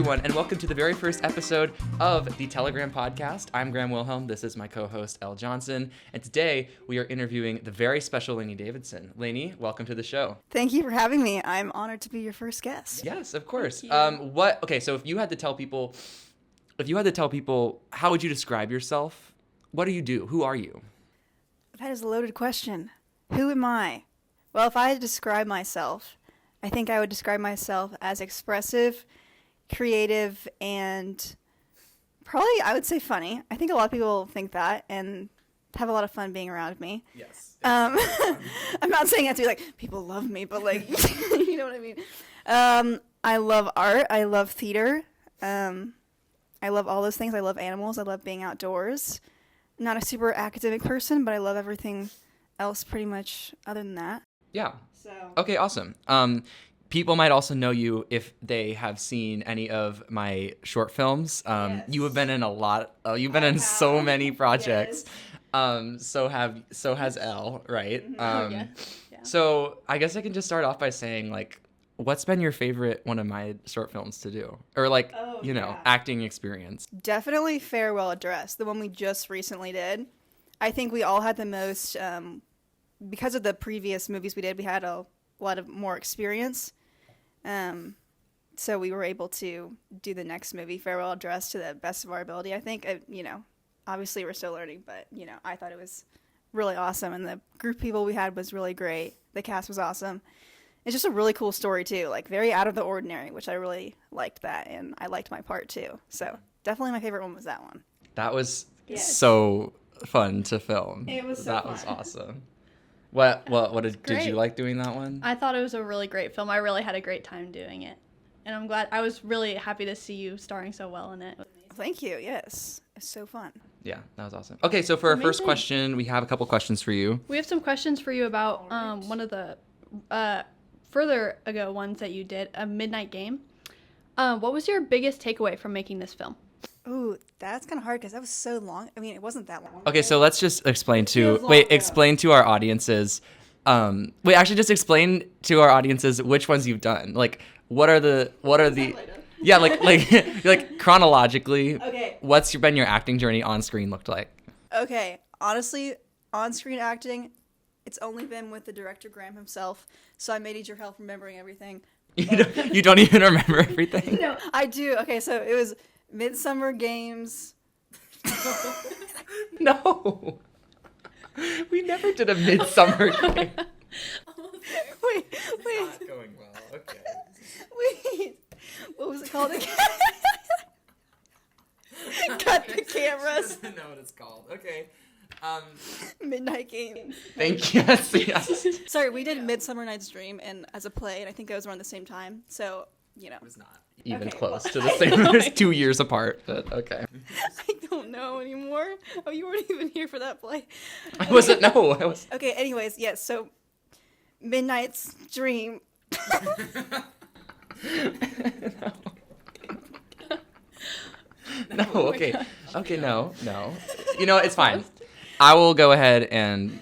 everyone, and welcome to the very first episode of the Telegram podcast. I'm Graham Wilhelm. This is my co-host, Elle Johnson. And today we are interviewing the very special Laney Davidson. Laney, welcome to the show. Thank you for having me. I'm honored to be your first guest. Yes, of course. So if you had to tell people, how would you describe yourself? What do you do? Who are you? That is a loaded question. Who am I? Well, if I had to describe myself, I think I would describe myself as expressive, creative, and probably I would say funny. I think a lot of people think that and have a lot of fun being around me. Yes. I'm not saying that to be like, people love me, but like, you know what I mean? I love art. I love theater. I love all those things. I love animals. I love being outdoors. I'm not a super academic person, but I love everything else pretty much other than that. Yeah. Okay, awesome. People might also know you if they have seen any of my short films. Yes. You have been in a lot. You've been in so many projects. Yes. So has Elle, right? Yeah. So I guess I can just start off by saying, like, what's been your favorite one of my short films to do, or acting experience? Definitely Farewell Address, the one we just recently did. I think we all had the most. Because of the previous movies we did, we had a lot of more experience. So we were able to do the next movie, Farewell Address, to the best of our ability, I think. Obviously we're still learning, but, I thought it was really awesome. And the group of people we had was really great. The cast was awesome. It's just a really cool story, too. Like, very out of the ordinary, which I really liked that. And I liked my part, too. So definitely my favorite one was that one. That was so fun to film. It was so That fun. was awesome. What did you like doing that one? I thought it was a really great film. I really had a great time doing it. And I'm glad. I was really happy to see you starring so well in it. Thank you. Yes. It's so fun. Yeah, that was awesome. Okay, so for our first question, we have a couple questions for you. We have some questions for you about one of the further ago ones that you did, A Midnight Game. What was your biggest takeaway from making this film? Ooh, that's kind of hard because that was so long. I mean, it wasn't that long. Okay, so let's just explain to our audiences. Just explain to our audiences which ones you've done. Like, what are the yeah, like chronologically. Okay. What's been your acting journey on screen looked like? Okay, honestly, on-screen acting, it's only been with the director Graham himself, so I may need your help remembering everything. You don't even remember everything? No, I do. Okay, so it was Midsummer Games. No. We never did a Midsummer Game. Wait. Not going well. Okay. Wait. What was it called again? Cut the cameras. I don't know what it's called. Okay. Midnight Games. Thank you. Yes. Sorry, we did Midsummer Night's Dream and as a play, and I think those were around the same time. So, It was not even Okay, close well, to the same. It was 2 years apart, but okay. I don't know anymore. Oh, you weren't even here for that play. I wasn't. No, I was. Okay, anyways, yes, so Midnight's Dream. No. Okay. Okay. No. You know what? It's fine. I will go ahead and.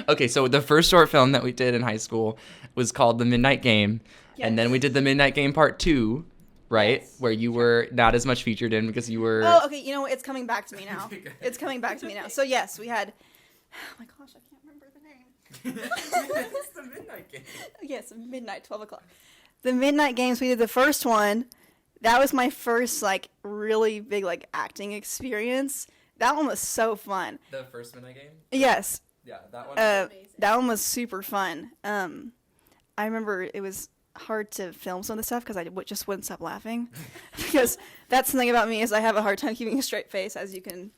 Okay, so the first short film that we did in high school was called The Midnight Game, and then we did The Midnight Game Part 2, right? Yes. Where you were not as much featured in because you were. Oh, okay, you know what? It's coming back to me now. It's coming back to me now. So, yes, we had. Oh my gosh, I can't remember the name. It's The Midnight Game. Yes, midnight, 12 o'clock. The Midnight Games, we did the first one. That was my first, really big, acting experience. That one was so fun. The first Midnight Game? Yes. Yeah, that one. That one was super fun. I remember it was hard to film some of the stuff because I just wouldn't stop laughing. Because that's the thing about me is I have a hard time keeping a straight face, as you can,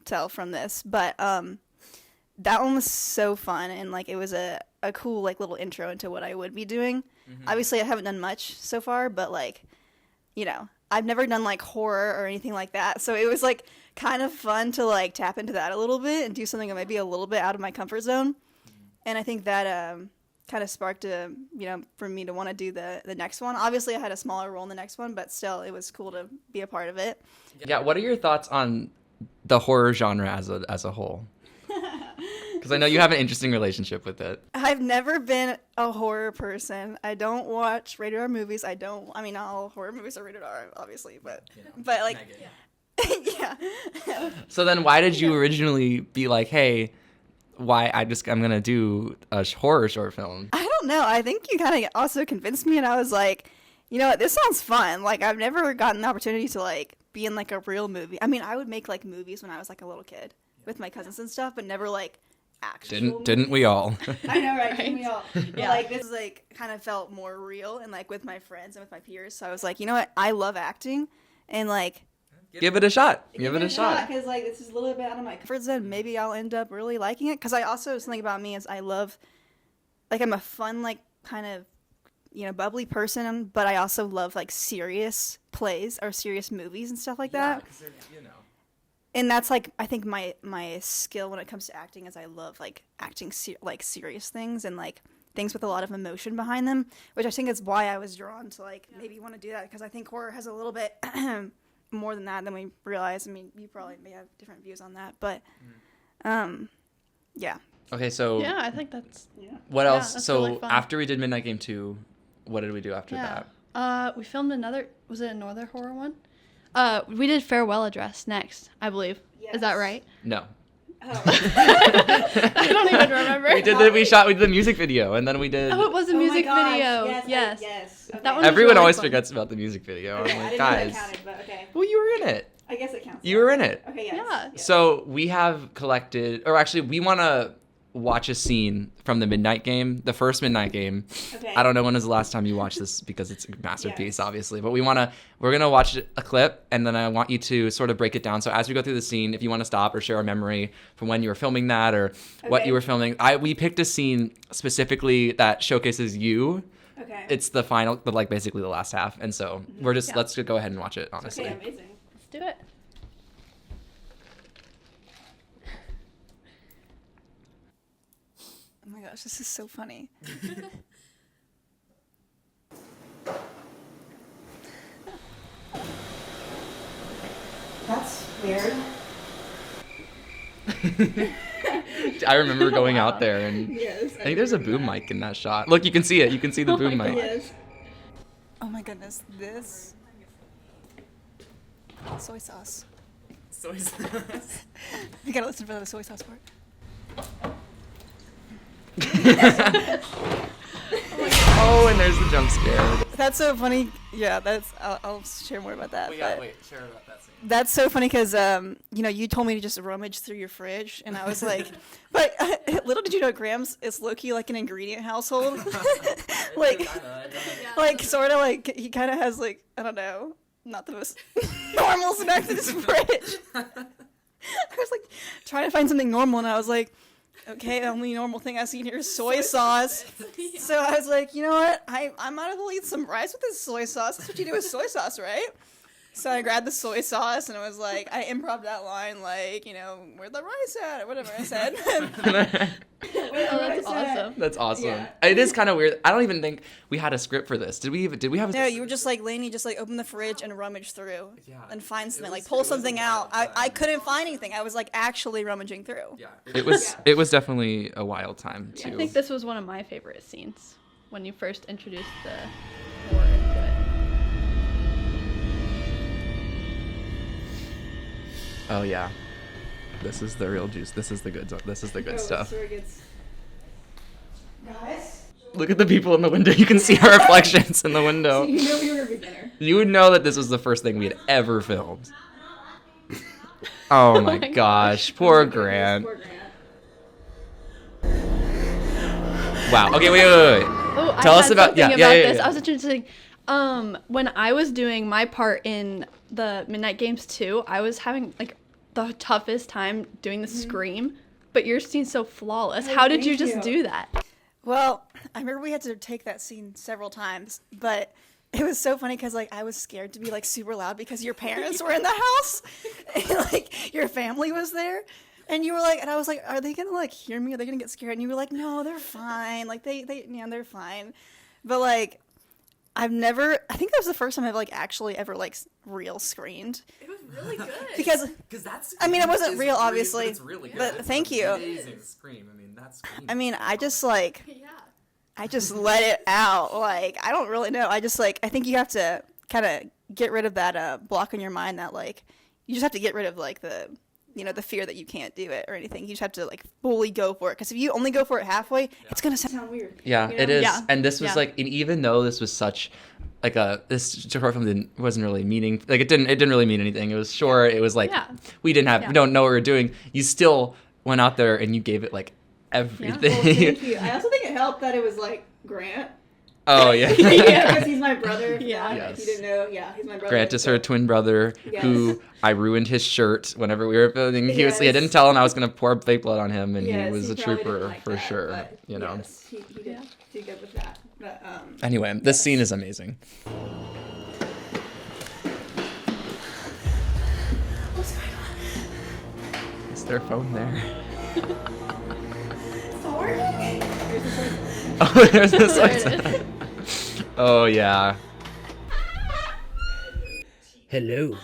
tell from this. But that one was so fun, and it was a cool little intro into what I would be doing. Mm-hmm. Obviously, I haven't done much so far, but I've never done horror or anything like that. So it was kind of fun to tap into that a little bit and do something that might be a little bit out of my comfort zone. And I think that kind of sparked for me to want to do the next one. Obviously, I had a smaller role in the next one, but still, it was cool to be a part of it. Yeah, what are your thoughts on the horror genre as a whole? Because I know you have an interesting relationship with it. I've never been a horror person. I don't watch rated R movies. I mean, not all horror movies are rated R, obviously, but like, yeah. So then why did you originally be like, hey, I'm going to do a horror short film? I don't know. I think you kind of also convinced me, and I was like, you know what, this sounds fun. Like, I've never gotten the opportunity to, like, be in, like, a real movie. I mean, I would make, like, movies when I was, like, a little kid with my cousins and stuff, but never, like, actual Didn't we all? I know, right? Didn't we all? Yeah. But, like, this, like, kind of felt more real and, like, with my friends and with my peers. So I was like, you know what, I love acting, and, like... Give it a shot. Give it a shot. Because, like, this is a little bit out of my comfort zone. Maybe I'll end up really liking it. Because I also, something about me is I love... Like, I'm a fun, like, kind of... bubbly person, but I also love like serious plays or serious movies and stuff like that. And that's like I think my skill when it comes to acting is I love like acting like serious things and like things with a lot of emotion behind them, which I think is why I was drawn to like maybe want to do that because I think horror has a little bit more than that than we realize. I mean, you probably may have different views on that, but yeah. Okay, so Yeah, I think that's. what else? that's So really fun. after we did Midnight Game 2, what did we do after that? We filmed another. Was it another horror one? We did Farewell Address next, I believe. Yes. Is that right? No. Oh. I don't even remember. We did the music video, and then we did. Oh, it was a Oh my music gosh, video. Yes. Yes. Okay. That one- Everyone really always fun. forgets about the music video. Okay, I'm I like, didn't know guys. that counted, but okay. Well, you were in it. I guess it counts. You were in it. Okay, yes. Yeah. Yes. So we have collected, or actually, we want to watch a scene from the Midnight Game, the first Midnight Game. Okay. I don't know when was the last time you watched this because it's a masterpiece, Yes. obviously. But we're gonna watch a clip, and then I want you to sort of break it down. So as we go through the scene, if you want to stop or share a memory from when you were filming that or what Okay. you were filming, we picked a scene specifically that showcases you. Okay. It's the final, like basically the last half, and so we're just let's go ahead and watch it. Honestly. Okay, amazing. Let's do it. Oh my gosh, this is so funny. That's weird. I remember going out there and Yes. I think there's a boom mic in that shot. Look, you can see it. You can see the Oh boom my mic. Yes. Oh my goodness, this soy sauce. Soy sauce. You gotta listen for the soy sauce part. Oh, and there's the jump scare. That's so funny. Yeah, I'll share more about that. but share about that scene. That's so funny because you told me to just rummage through your fridge, and I was like, but little did you know, Grams is low-key like an ingredient household. like sort of like he kind of has like I don't know, not the most normal snacks in his fridge. I was like trying to find something normal, and I was like, okay, the only normal thing I see here is soy sauce. So I was like, you know what? I might as well eat some rice with this soy sauce. That's what you do with soy sauce, right? So I grabbed the soy sauce and I was like, I improv that line like, where'd the rice at? Or whatever I said. Oh, that's awesome. That's awesome. Yeah. It is kind of weird. I don't even think we had a script for this. Did we have a No, you were just like, Laney, just like open the fridge and rummage through Yeah. and find something, like it pull was something a out. wild I time. couldn't find anything. I was like actually rummaging through. Yeah. It was definitely a wild time too. I think this was one of my favorite scenes when you first introduced the horror into it. Oh yeah. This is the real juice. This is the good. This is the good stuff. Guys, Look at the people in the window. You can see our reflections in the window. you know we were a beginner. You would know that this was the first thing we had ever filmed. Oh my my gosh, poor Grant. Poor Grant. Wow. Okay, wait. Oh, Tell I us had about- something yeah, about yeah, this. yeah. I was interested. When I was doing my part in the Midnight Games 2, I was having like the toughest time doing the scream. But your scene's so flawless. How did you thank just you. do that? Well, I remember we had to take that scene several times, but it was so funny because like I was scared to be like super loud because your parents were in the house and like your family was there. And you were like, and I was like, are they gonna like hear me? Are they gonna get scared? And you were like, no, they're fine. Like they're fine. But like, I've never. I think that was the first time I've like actually ever like real screamed. It was really good. Because that's. I mean, it wasn't real, obviously. But it's really good. But thank you. Amazing scream. I mean, that's. I mean, I just like. Yeah. I just let it out. Like, I don't really know. I just like. I think you have to kind of get rid of that block in your mind that like. You just have to get rid of like the. The fear that you can't do it or anything. You just have to like fully go for it. Because if you only go for it halfway, it's gonna sound weird. Yeah, you know? it is. Yeah. And this was like, and even though this was such, like this short film wasn't really meaning, like it didn't really mean anything. It was short. It was like we don't know what we were doing. You still went out there and you gave it like everything. Well, thank you. I also think it helped that it was like Grant. Oh yeah. Yeah, because he's my brother. Yeah. If you didn't know, yeah, he's my brother. Grant is her twin brother, Yes. who I ruined his shirt whenever we were filming. I didn't tell him I was gonna pour fake blood on him, and he was a probably trooper didn't like for that, sure. but yes, he did do good with that. But Anyway, this scene is amazing. what's going on? Is their phone there? Sword? There's the sword. Oh, there's this There it one. is. Oh yeah. Hello.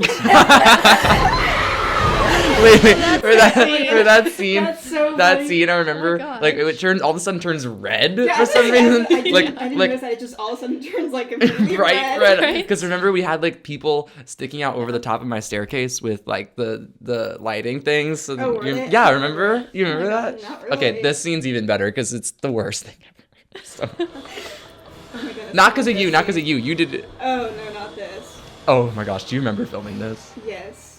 Wait, for that scene, That's so that funny. scene, I remember, gosh. like it turns all of a sudden turns red Yeah, for some I reason, didn't like notice that. It just all of a sudden turns like completely bright red. red. Right. Because remember we had like people sticking out over the top of my staircase with like the lighting things. So Oh, were they? yeah, remember? You remember Oh my that? God, not really. Okay, this scene's even better because it's the worst thing ever. So. Oh my goodness. Not because of you, not because of you. You did it. Oh no, not this. Oh my gosh, do you remember filming this? Yes.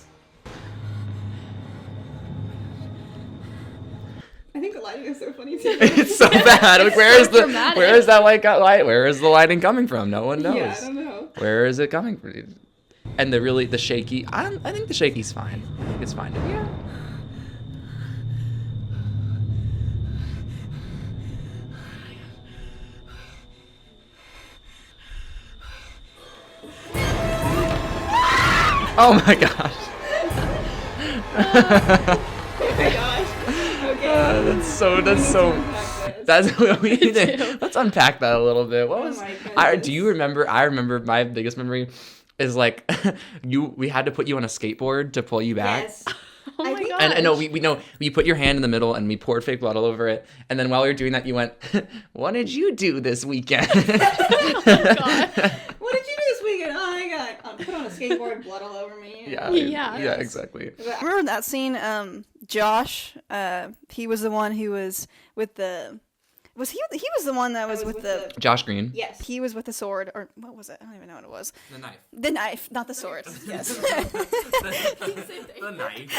I think the lighting is so funny too. It's so bad. Like, where is so dramatic. where is that light? Where is the lighting coming from? No one knows. Yeah, I don't know. Where is it coming from? And the shaky. I think the shaky's fine. I think it's fine. Yeah. Oh my gosh. Oh my gosh. Okay. That's so. That's what we too. did. Let's unpack that a little bit. What Oh was? my Do goodness. you remember? I remember my biggest memory is like we had to put you on a skateboard to pull you back. Yes. Oh I my think- god. And no, we know you put your hand in the middle and we poured fake blood all over it. And then while we were doing that, you went, "What did you do this weekend?" Oh my god. What did you do this weekend? Oh my god. I put on a skateboard, blood all over me. Yeah, Yeah. yeah, exactly. I remember that scene. Josh, he was the one who was with the. Was he? He was the one that was with the. Josh Green. Yes, he was with the sword, or what was it? I don't even know what it was. The knife. The knife, not the sword. Yes. The knife.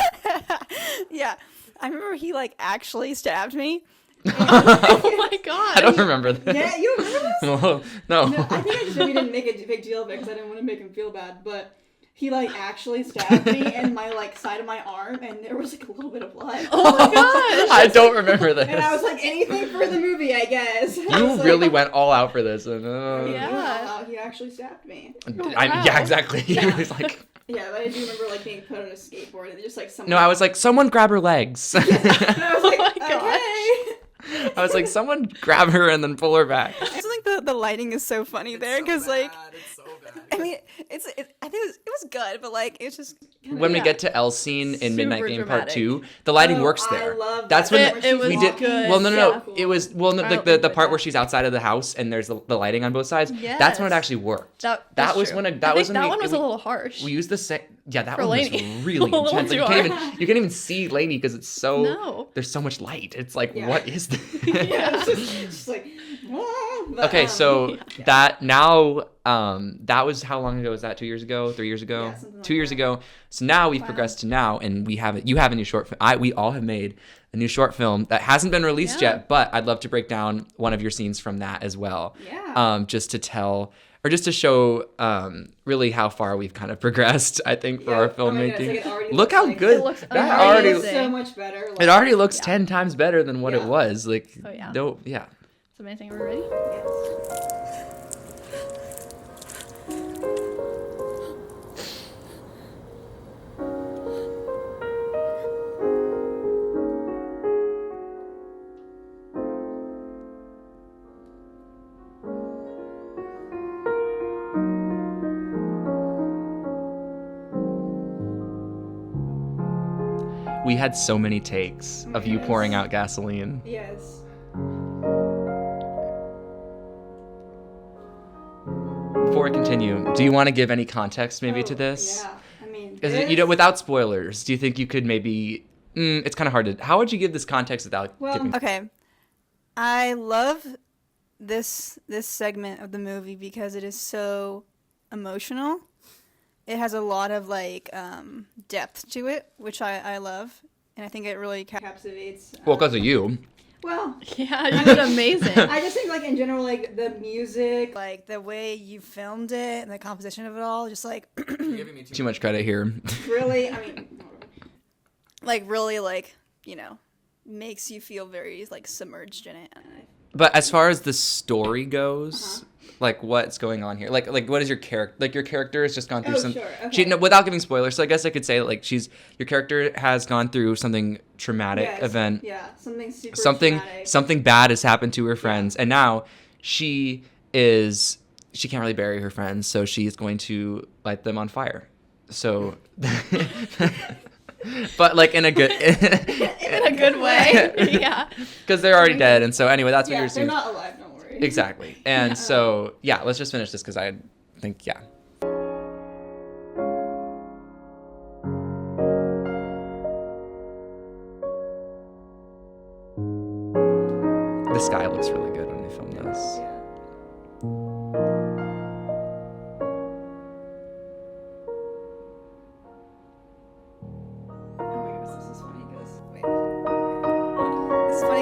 Yeah, I remember he like actually stabbed me. Oh my god. I don't remember this. Yeah, you remember this? Well, no. No, I think I just maybe didn't make a big deal of it because I didn't want to make him feel bad, but. He like actually stabbed me in my like side of my arm, and there was like a little bit of blood. Oh my gosh. I don't remember this. And I was like, anything for the movie, I guess. I You was like, really went all out for this. And, Yeah. He actually stabbed me. wow. Yeah, exactly. He Yeah. was like, Yeah, but I do remember like being put on a skateboard and just like someone. no, I was like, someone grab her legs. And I was like, Oh my gosh. okay. I was like, someone grab her and then pull her back. I just think the lighting is so funny there because like It's so bad. I mean I think it was good, but like it's just kinda, When we yeah. get to L's scene in Midnight Super Game dramatic. Part 2, the lighting Oh, works I there. love That's that. when It was we did. good. Well, no. Yeah. It was like I the love part where that. she's outside of the house and there's the lighting on both sides. That's when it Yes. actually worked. That That was true. when I that think was when that we, one was we, a little harsh. we used the that For one was Laney. really A little intense. Like, too you can't even see Laney because it's so No. there's so much light. It's like Yeah. what is this? Yeah, it's just like but, Okay, so yeah. that now that was how long ago was that? 2 years ago? 3 years ago? Yeah, something like 2 years that. ago. So now we've Wow. progressed to now, and you have a new short film. We all have made a new short film that hasn't been released Yeah. yet, but I'd love to break down one of your scenes from that as well. Yeah. Just to tell or just to show really how far we've kind of progressed, I think, for Yeah. our Oh my goodness, filmmaking. like, it already Look looks how like- good It looks that It already looks so much better. it already looks Yeah. 10 times better than what it Yeah. was. Like Oh, yeah. no, yeah. It's amazing. Are we ready? Yes. We had so many takes of you pouring out gasoline. Yes. Before we continue, do you want to give any context maybe to this? Yeah. I mean, Is it, without spoilers, do you think you could maybe... it's kind of hard to... How would you give this context without giving... Okay. I love this segment of the movie because it is so emotional. It has a lot of like depth to it, which I love, and I think it really captivates. Well, because of you. Well, Yeah, you did amazing. I just think like in general, like the music, like the way you filmed it, and the composition of it all, just like You're giving me too much credit here. really, I mean, like really, like makes you feel very like submerged in it. But as far as the story goes, like what's going on here? Like what is your character? Like your character has just gone through some. Sure. Okay. Without giving spoilers, so I guess I could say that, like your character has gone through something traumatic event. Yeah, something super traumatic. Something bad has happened to her friends, and now she can't really bury her friends, so she's going to light them on fire. So. But like in a good In a good way. Yeah. Because they're already dead, and so anyway, that's what you're seeing. They're not alive, don't worry. Exactly. And so let's just finish this because I think the sky looks really good when we film this.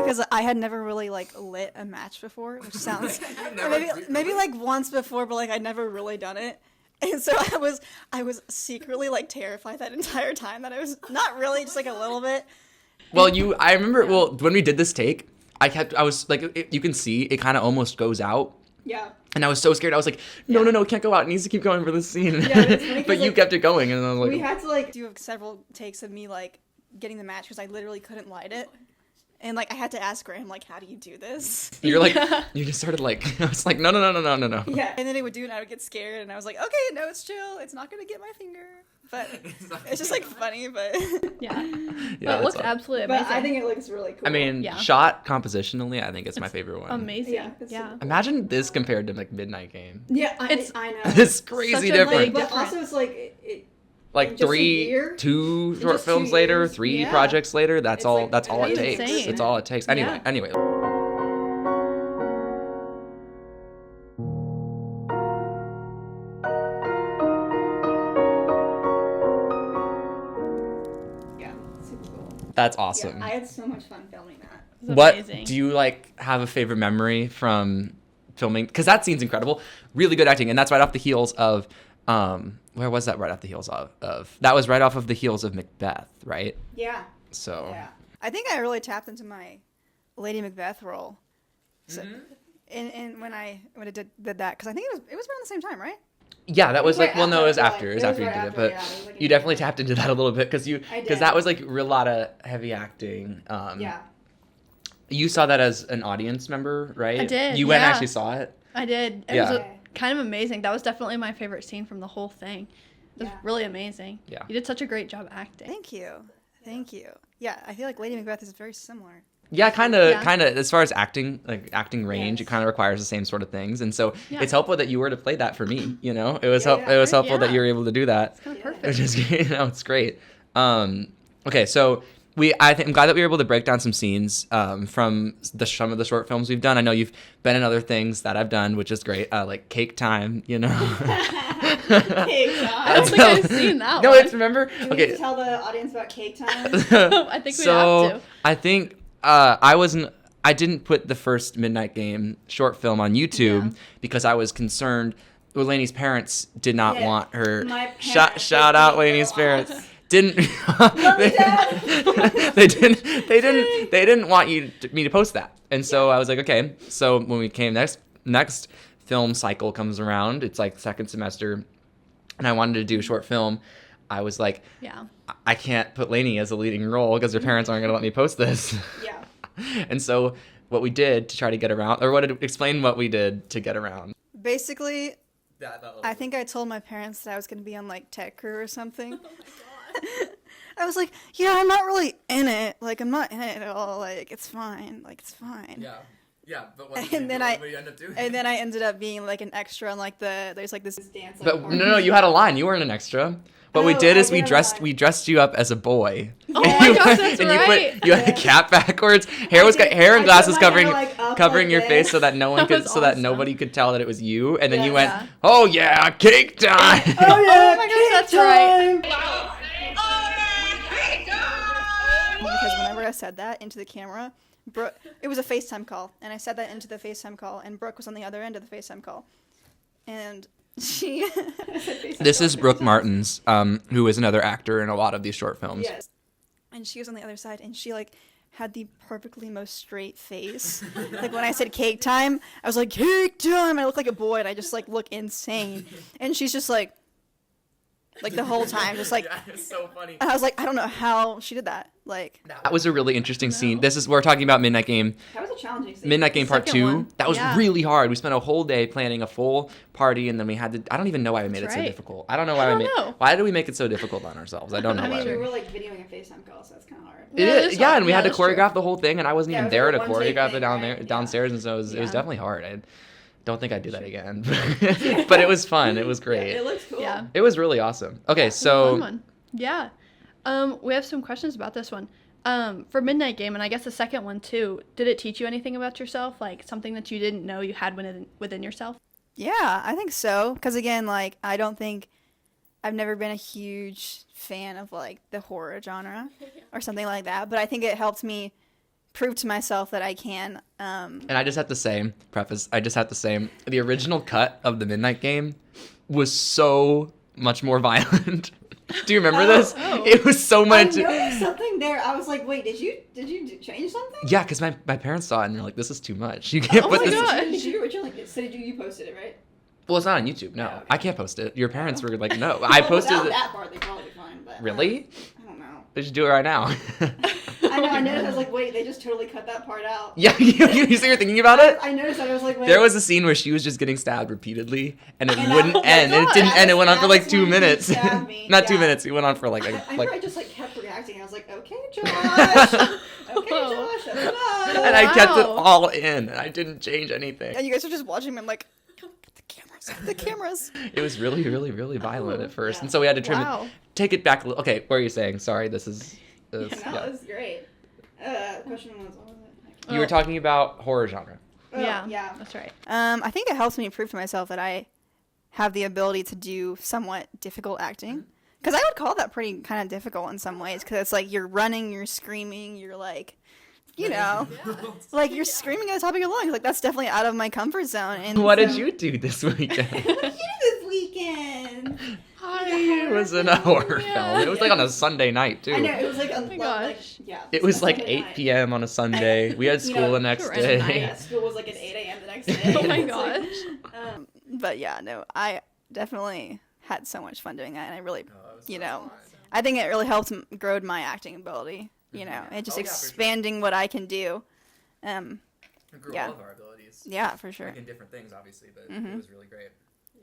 Because I had never really like lit a match before, which sounds maybe like once before, but like I'd never really done it, and so I was secretly like terrified that entire time that I was not really, just like a little bit. Well, I remember when we did this take, I was like, you can see it kind of almost goes out. Yeah. And I was so scared. I was like, no, it can't go out. It needs to keep going for this scene. Yeah, it's funny 'cause, but you like, kept it going, and I was like, we had to like do several takes of me like getting the match because I literally couldn't light it. And, like, I had to ask Graham, like, how do you do this? You're like, you just started, like, I was like, no. Yeah. And then he would do it, and I would get scared, and I was like, okay, no, it's chill. It's not going to get my finger. But it's just, like, funny, but... Yeah. Yeah, But it looks absolutely amazing. But I think it looks really cool. I mean, shot compositionally, I think it's my favorite one. Amazing. Yeah, it's Yeah. Imagine this compared to, like, Midnight Game. Yeah, It's- I know. It's crazy Such a different. big But difference. also, it's like... It Like just a year? two In short just 2 films later, years? 3 Yeah. projects later, that's It's all like- that's all it it's takes. insane. It's all it takes. Anyway. Yeah, super cool. That's awesome. Yeah, I had so much fun filming that. It's What amazing. do you like have a favorite memory from filming? Because that scene's incredible, really good acting, and that's right off the heels of where was that right off the heels of that was right off of the heels of Macbeth, right? Yeah. So Yeah. I think I really tapped into my Lady Macbeth role. So, Mm-hmm. and when I did that, because I think it was around the same time, right? yeah, that was Right like, well, no, it was after, after, like, it was it after was you right did it, after, but yeah, it was like you definitely tapped into that a little bit because did. that was like a lot of heavy acting. Yeah. You saw that as an audience member, right? I did, You went and yeah. actually saw it. I did. It Yeah. was kind of amazing. That was definitely my favorite scene from the whole thing. It was Yeah. really amazing. Yeah. You did such a great job acting. Thank you. Yeah, I feel like Lady Macbeth is very similar. Yeah, kind of. Yeah. As far as acting, like acting range, Yes. it kind of requires the same sort of things, and so Yeah. it's helpful that you were to play that for me. You know, it was Yeah, it was helpful that yeah. you were able to do that, Kind of perfect. which is it's great. Okay, so I'm glad that we were able to break down some scenes from some of the short films we've done. I know you've been in other things that I've done, which is great, like Cake Time. You know. I don't think I've seen that No, one. it's remember. Do we Okay. need to tell the audience about Cake Time? I think we So have to. I think I didn't put the first Midnight Game short film on YouTube Yeah. because I was concerned. Well, Laney's parents did not Yeah, want her. my Shout parents out did Laney's not. parents. Didn't they didn't want me to post that, and so I was like, okay. So when we came next film cycle comes around, it's like second semester, and I wanted to do a short film. I was like, Yeah. I can't put Laney as a leading role because her parents aren't going to let me post this. Yeah. And so what we did to try to get around, or explain what we did to get around. Basically, I think I told my parents that I was going to be on like Tech Crew or something. I I was like, yeah, I'm not really in it. Like, I'm not in it at all. Like, it's fine. Like, it's fine. Yeah, but what And then I end up doing? and then I ended up being like an extra on like there's like this dance. But no, you had a line. You weren't an extra. What we Oh, did I is did have a line. we dressed you up as a boy. Oh my gosh, that's and right. you had a cap backwards. Hair I and put glasses my hair, like, up covering like your this. face so that no one That was awesome. nobody could tell that it was you. And then Yeah, you went, yeah. "Oh yeah, cake time!" Oh yeah, Oh my gosh, that's right. Because whenever I said that into the camera, Brooke, it was a FaceTime call, and I said that into the FaceTime call, and Brooke was on the other end of the FaceTime call, and she. This is Brooke Martins, who is another actor in a lot of these short films. Yes. And she was on the other side, and she like had the perfectly most straight face. Like when I said cake time, I was like, cake time. I look like a boy, and I just like look insane. And she's just like the whole time, just like. Yeah, it's so funny. And I was like, I don't know how she did that. Like. That was a really interesting scene. We're talking about Midnight Game. That was a challenging scene. Midnight Game Part second 2. one. That was Yeah. really hard. We spent a whole day planning a full party, and then we had to. I don't even know why we made it That's so right. difficult. I don't know I why don't we made. know. Why did we make it so difficult on ourselves? I don't know I why. mean, We we- were like videoing a FaceTime call, so that's kind of hard. It Yeah, is, it's yeah, hard. and we Yeah, had to that's true. choreograph the whole thing, and I wasn't Yeah, even it was there like to a one-take choreograph it thing, down there right? downstairs, and so it was Yeah. definitely hard. I don't think I'd do that again, but it was fun. It was great. It looks cool. Yeah. It was really awesome. Okay, Fun so one. Yeah. We have some questions about this one. For Midnight Game, and I guess the second one too, did it teach you anything about yourself? Like something that you didn't know you had within yourself? Yeah, I think so. Because again, like, I don't think I've never been a huge fan of like the horror genre or something like that. But I think it helped me prove to myself that I can. and I just have to say, the original cut of the Midnight Game was so much more violent. Do you remember this? Oh. It was so I much. noticed something there. I was like, wait, did you change something? Yeah, because my parents saw it and they're like, "This is too much. You can't Oh put my this." God. Did you originally? So did you posted it, right? Well, it's not on YouTube. No, Oh, okay. I can't post it. Your parents were like, "No." I posted Without it. that part, they probably be fine. But Really? I don't know. They should do it right now. I know. I noticed. I was like, wait, they just totally cut that part out. Yeah, you see, you're thinking about it. I noticed that. I was like, wait. There was a scene where she was just getting stabbed repeatedly, and it And that- wouldn't oh my end. And it God, didn't end. It went on for that like was 2 when he minutes. stabbed me, Not 2 yeah. minutes. It went on for like I remember like. I just like kept reacting. I was like, okay, Josh. Okay, Josh. That's enough. And I kept it Wow. all in, and I didn't change anything. And you guys are just watching me. I'm like, get the cameras. Get the cameras. It was really, really, really violent at first, Yeah. and so we had to trim Wow. it. Take it back a little. Okay, what are you saying? Sorry, this is. No, that was great. Question was, what was it? You were Oh. talking about horror genre. Oh, Yeah. Yeah. That's right. I think it helps me prove to myself that I have the ability to do somewhat difficult acting. Because I would call that pretty kind of difficult in some ways. Because it's like you're running, you're screaming, you're like, you know, like you're screaming at the top of your lungs. Like that's definitely out of my comfort zone. And What so- did you do this weekend? What did you do this weekend? I was in a horror film. It was like on a Sunday night too. I know it was like on my like gosh. yeah. It was like Sunday 8 night. p.m. on a Sunday. We had You school know, the next random night. day. Yeah, school was like at 8 a.m. the next day. Oh my It's like- gosh. But yeah, no, I definitely had so much fun doing that, and I really, you know, I think it really helped grow my acting ability. You know, and just Oh, yeah, for sure. expanding what I can do. Grew Yeah. all of our abilities. Yeah, for sure. Like in different things, obviously, but Mhm. it was really great.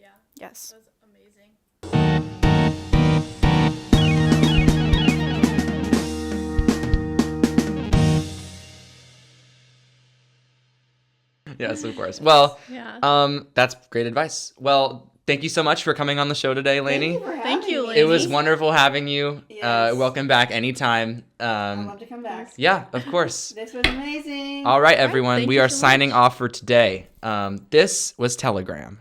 Yeah. Yes. That was amazing. Yes, of course. Well, Yeah. that's great advice. Well, thank you so much for coming on the show today, Laney. Thank you, It was Laney. wonderful having you. Yes. Welcome back anytime. I'd love to come back. Yeah, of course. This was amazing. All right, everyone. thank We you are so signing much. off for today. This was Telegram.